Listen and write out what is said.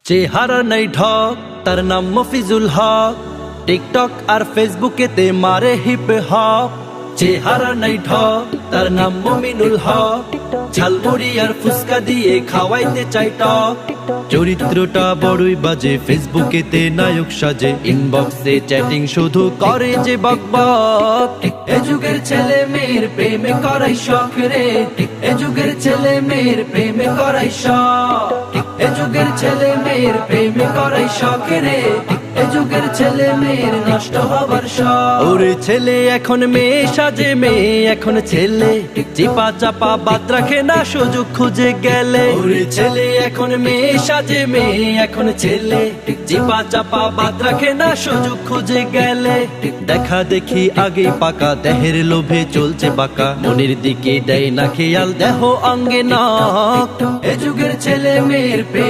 চেহারা নাই ঢক, তার নাম মফিজুল হক। টিকটক আর ফেসবুকেতে মারে হিপ হপ। চেহারা নাই ঢক, তার নাম মমিনুল হক। ঝালমুড়ি আর ফুচকা দিয়ে খাওয়াইতে চাই টক। চরিত্রটা বড়ই বাজে, ফেসবুকেতে নায়ক সাজে। ইনবক্সে চ্যাটিং শুধু করে যে বকবক। এ যুগের ছেলে মেয়ের প্রেমে করাই শখ রে। এ যুগের ছেলে মেয়ের প্রেমে করাই শখ। এ যুগের ছেলে মেয়ের প্রেমে করাই শখ রে। এ যুগের ছেলে মেয়ের নষ্ট হবার শখ। ওরে ছেলে এখন মেয়ে সাজে, মেয়ে এখন ছেলে। চিপা চাপা বাদ রাখে না সুযোগ খুঁজে গেলে। ওরে ছেলে এখন মেয়ে সাজে, মেয়ে এখন ছেলে। চিপা চাপা বাদ রাখে না সুযোগ খুঁজে গেলে। দেখা দেখি আগে পাকা, দেহের লোভে চলছে বাঁকা। মনের দিকে দেয় না খেয়াল, দেহ অঙ্গে নখ। এ যুগের ছেলে মেয়ের প্রেম